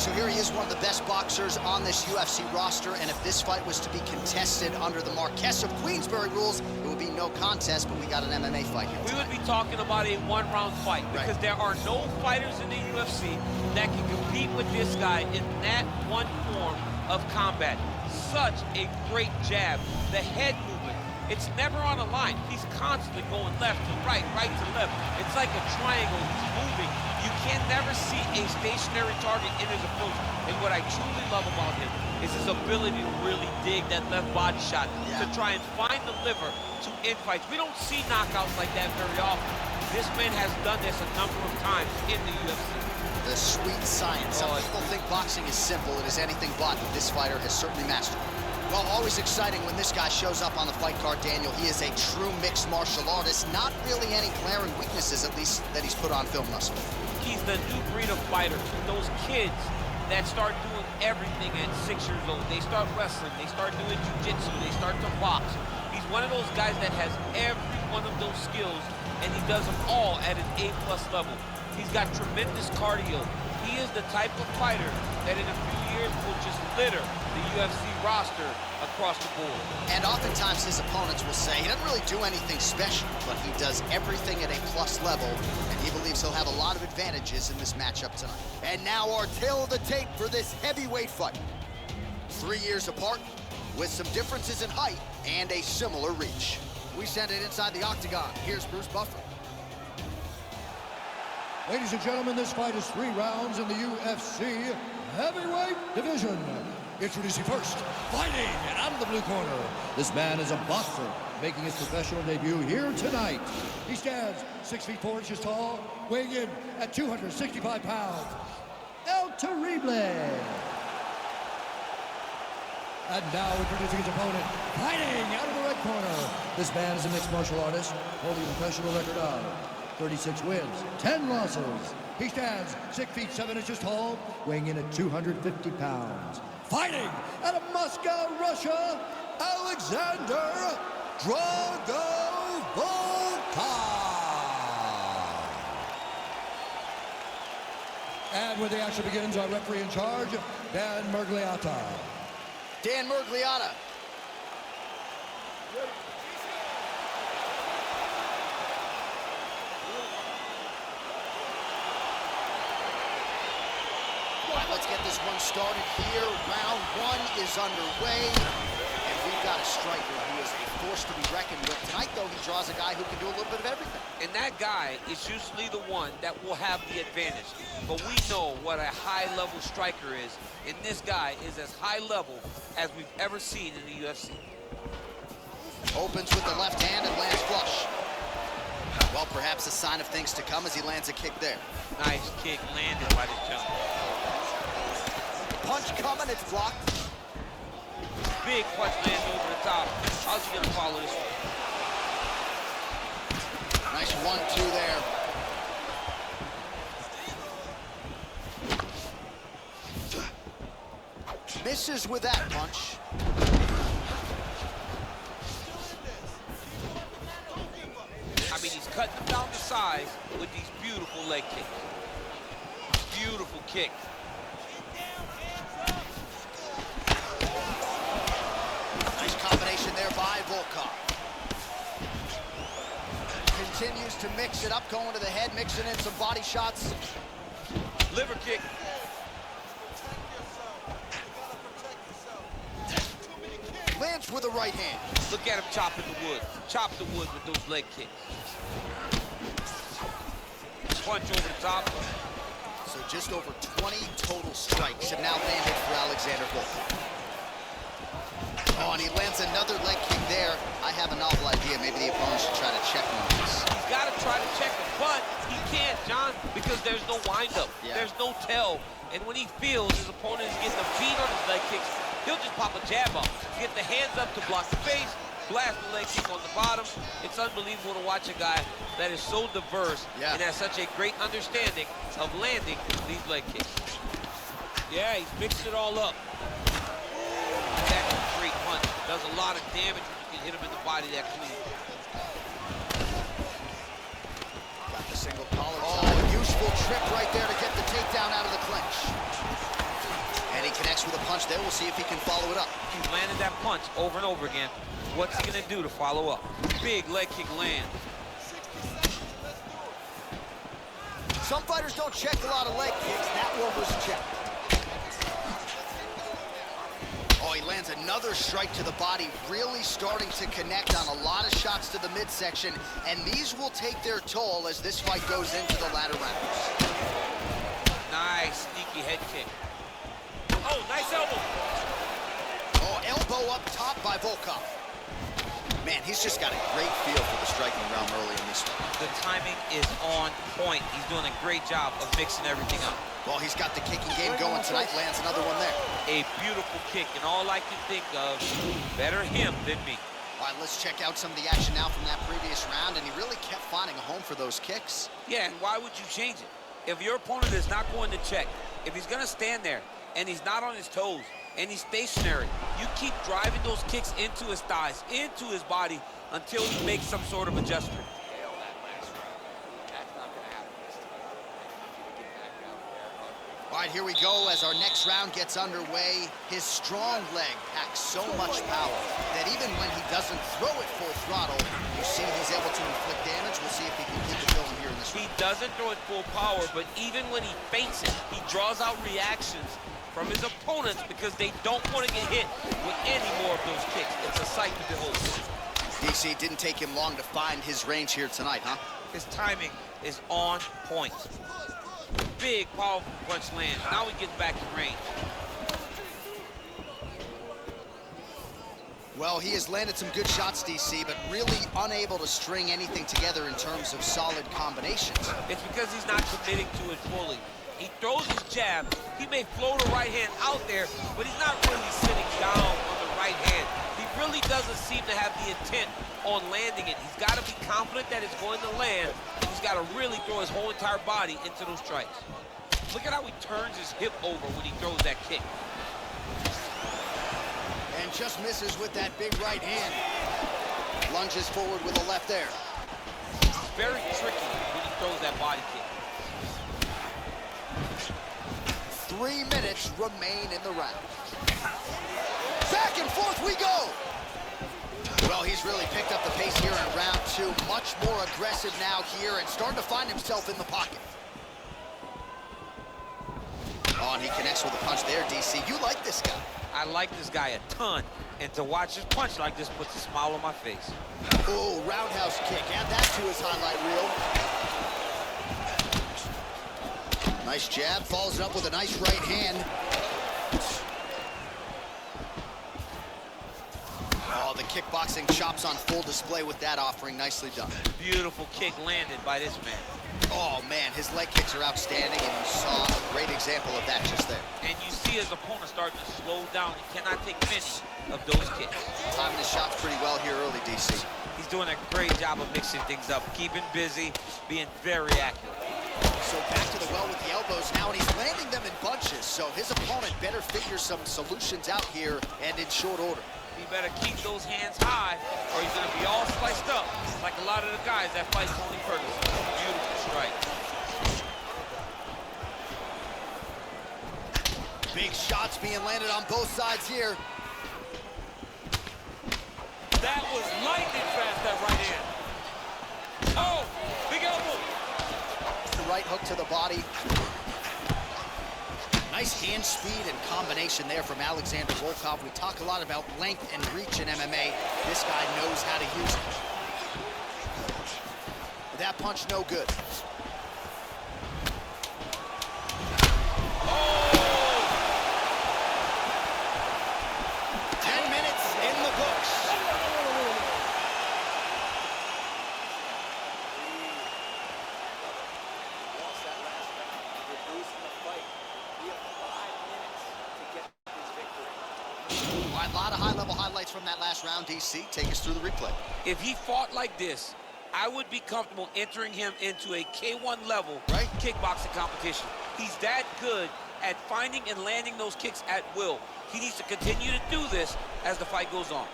So here he is, one of the best boxers on this UFC roster, and if this fight was to be contested under the Marquess of Queensberry rules, it would be no contest, but we got an MMA fight here tonight. We would be talking about a one-round fight, because there are no fighters in the UFC that can compete with this guy in that one form of combat. Such a great jab, the head movement. It's never on a line. He's constantly going left to right, right to left. It's like a triangle. He's moving. You can never see a stationary target in his approach. And what I truly love about him is his ability to really dig that left body shot, to try and find the liver to end fights. We don't see knockouts like that very often. This man has done this a number of times in the UFC. The sweet science. Some people think boxing is simple. It is anything but. This fighter has certainly mastered it. Well, always exciting when this guy shows up on the fight card, Daniel. He is a true mixed martial artist. Not really any glaring weaknesses, at least, that he's put on film thus far. He's the new breed of fighter. Those kids that start doing everything at 6 years old. They start wrestling, they start doing jiu-jitsu, they start to box. He's one of those guys that has every one of those skills, and he does them all at an A+ level. He's got tremendous cardio. He is the type of fighter that in a few years will just litter the UFC roster across the board. And oftentimes his opponents will say he doesn't really do anything special, but he does everything at a plus level, and he believes he'll have a lot of advantages in this matchup tonight. And now our tail of the tape for this heavyweight fight. 3 years apart, with some differences in height and a similar reach. We send it inside the octagon. Here's Bruce Buffer. Ladies and gentlemen, this fight is 3 rounds in the UFC heavyweight division. Introducing first, fighting out of the blue corner. This man is a boxer, making his professional debut here tonight. He stands 6 feet 4 inches tall, weighing in at 265 pounds. El Terrible. And now introducing his opponent, fighting out of the red corner. This man is a mixed martial artist, holding a professional record of 36 wins, 10 losses. He stands 6 feet 7 inches tall, weighing in at 250 pounds. Fighting out of Moscow, Russia, Alexander Drago Volkov. And when the action begins, our referee in charge, Dan Murgliata. Dan Murgliata. All right, let's get this one started here. Round 1 is underway, and we've got a striker who is a force to be reckoned with. Tonight, though, he draws a guy who can do a little bit of everything. And that guy is usually the one that will have the advantage. But we know what a high-level striker is, and this guy is as high-level as we've ever seen in the UFC. Opens with the left hand and lands flush. Well, perhaps a sign of things to come as he lands a kick there. Nice kick landed by this gentleman. Punch coming, it's blocked. Big punch lands over the top. How's he gonna follow this one? Nice 1-2 there. Misses with that punch. I mean, he's cutting them down to size with these beautiful leg kicks. Beautiful kick. Nice combination there by Volkov. Continues to mix it up, going to the head, mixing in some body shots. Liver kick. Lands with the right hand. Look at him chopping the wood. Chop the wood with those leg kicks. Punch over the top. So just over 20 total strikes have now landed for Alexander Volkov. Oh, and he lands another leg kick there. I have a novel idea. Maybe the opponent should try to check one of these. He's got to try to check him, but he can't, John, because there's no windup. There's no tell. And when he feels his opponent is getting a beat on his leg kicks, he'll just pop a jab up. Get the hands up to block the face, blast the leg kick on the bottom. It's unbelievable to watch a guy that is so diverse and has such a great understanding of landing these leg kicks. Yeah, he's mixed it all up. That's a great punch. Does a lot of damage when you can hit him in the body that clean. Got the single collar. Oh, a useful trip right there to get the takedown out of the clinch. connects with a punch there. We'll see if he can follow it up. He's landed that punch over and over again. What's he gonna do to follow up? Big leg kick land. Some fighters don't check a lot of leg kicks. That one was checked. Oh, he lands another strike to the body, really starting to connect on a lot of shots to the midsection, and these will take their toll as this fight goes into the latter rounds. Nice, sneaky head kick. Oh, nice elbow. Oh, elbow up top by Volkov. Man, he's just got a great feel for the striking realm early in this one. The timing is on point. He's doing a great job of mixing everything up. Well, he's got the kicking game going tonight. Lands another one there. A beautiful kick, and all I can think of, better him than me. All right, let's check out some of the action now from that previous round, and he really kept finding a home for those kicks. Yeah, and why would you change it? If your opponent is not going to check, if he's going to stand there, and he's not on his toes, and he's stationary, you keep driving those kicks into his thighs, into his body, until he makes some sort of adjustment. All right, here we go as our next round gets underway. His strong leg packs so much power that even when he doesn't throw it full throttle, you see he's able to inflict damage. We'll see if he can keep it going here in this round. He doesn't throw it full power, but even when he feints it, he draws out reactions from his opponents because they don't want to get hit with any more of those kicks. It's a sight to behold. DC, didn't take him long to find his range here tonight, huh? His timing is on point. Big, powerful punch lands. Now he gets back in range. Well, he has landed some good shots, DC, but really unable to string anything together in terms of solid combinations. It's because he's not committing to it fully. He throws his jab. He may float a right hand out there, but he's not really sitting down on the right hand. He really doesn't seem to have the intent on landing it. He's got to be confident that it's going to land. He's got to really throw his whole entire body into those strikes. Look at how he turns his hip over when he throws that kick. And just misses with that big right hand. Lunges forward with a left there. It's very tricky when he throws that body kick. 3 minutes remain in the round. Back and forth we go. Well, he's really picked up the pace here in round 2. Much more aggressive now here and starting to find himself in the pocket. Oh, and he connects with a punch there, DC. You like this guy. I like this guy a ton, and to watch his punch like this puts a smile on my face. Oh, roundhouse kick. Add that to his highlight reel. Nice jab, follows it up with a nice right hand. Oh, the kickboxing chops on full display with that offering. Nicely done. Beautiful kick landed by this man. Oh, man, his leg kicks are outstanding, and you saw a great example of that just there. And you see his opponent starting to slow down. He cannot take many of those kicks. Timing his shots pretty well here early, DC. He's doing a great job of mixing things up, keeping busy, being very accurate. So back to the well with the elbows now, and he's landing them in bunches. So his opponent better figure some solutions out here and in short order. He better keep those hands high, or he's going to be all sliced up, like a lot of the guys that fight Tony Ferguson. Beautiful strike. Big shots being landed on both sides here. That was lightning fast, that right hand. Oh, big elbow. The right hook to the body. Nice hand speed and combination there from Alexander Volkov. We talk a lot about length and reach in MMA. This guy knows how to use it. But that punch no good. Oh! 10 minutes in the books. A lot of high-level highlights from that last round, DC. Take us through the replay. If he fought like this, I would be comfortable entering him into a K1 level kickboxing competition. He's that good at finding and landing those kicks at will. He needs to continue to do this as the fight goes on.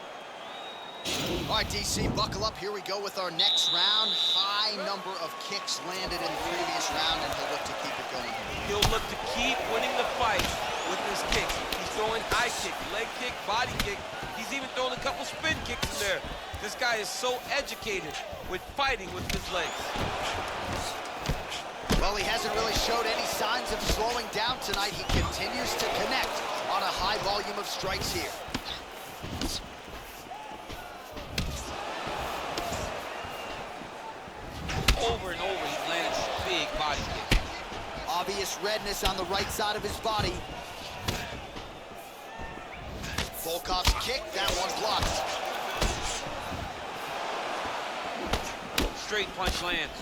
All right, DC, buckle up. Here we go with our next round. High number of kicks landed in the previous round, and he'll look to keep it going. He'll look to keep winning the fight with his kicks. He's throwing high kick, leg kick, body kick. He's even throwing a couple spin kicks in there. This guy is so educated with fighting with his legs. Well, he hasn't really showed any signs of slowing down tonight. He continues to connect on a high volume of strikes here. Over and over, he's landing big body kicks. Obvious redness on the right side of his body. Volkov's kick, that one blocked. Straight punch lands.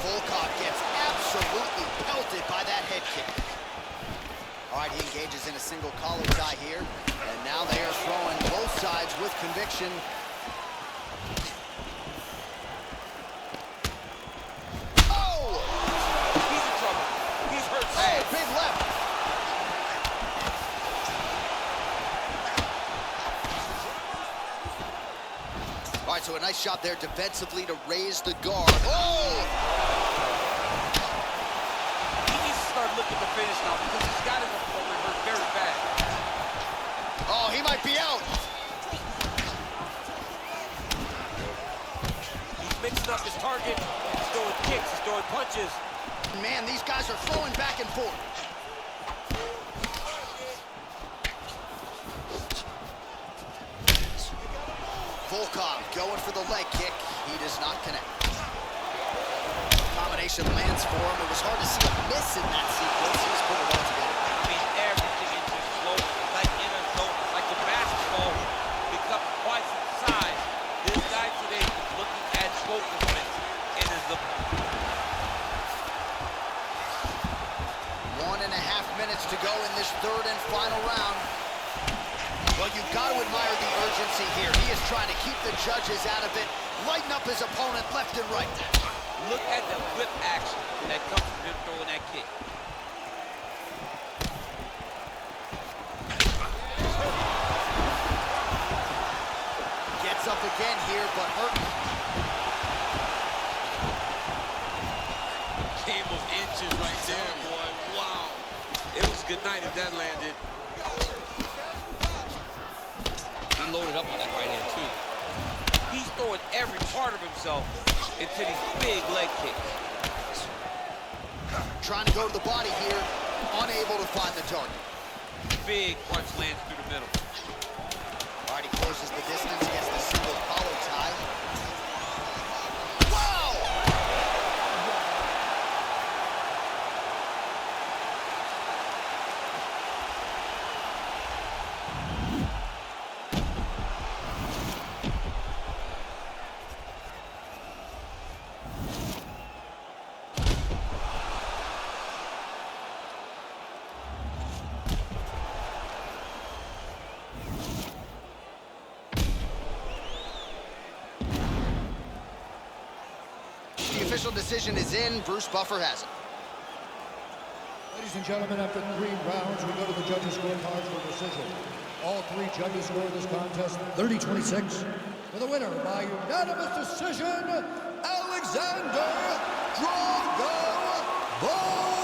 Volkov gets absolutely pelted by that head kick. All right, he engages in a single collar tie here. And now they are throwing both sides with conviction. Oh! He's in trouble. He's hurt bad. Oh, big left. All right, so a nice shot there defensively to raise the guard. Oh! He needs to start looking to finish now because he's got his opponent hurt very bad. Oh, he might be out. He's mixing up his target. He's throwing kicks, he's throwing punches. Man, these guys are throwing back and forth. Volkov going for the leg kick. He does not connect. Combination lands for him. It was hard to see a miss in that sequence. He's put it all together. I mean, everything is just slow, like in a zone, like the basketball becomes twice its size. This guy today is looking at focusment and is the 1.5 minutes to go in this third and final round. Well, you've got to admire the urgency here. He is trying to keep the judges out of it, lighten up his opponent left and right. look at the whip action that comes from him throwing that kick. Gets up again here, but hurt. Game of inches right there, boy. Wow. It was good night if that landed. He loaded up on that right hand, too. He's throwing every part of himself into these big leg kicks. Trying to go to the body here, unable to find the target. Big punch lands through the middle. All right, he closes the distance, gets the single collar tie. Wow! The official decision is in. Bruce Buffer has it. Ladies and gentlemen, after 3 rounds, we go to the judges' scorecards for decision. All 3 judges scored this contest 30-26. For the winner by unanimous decision, Alexander Volkov.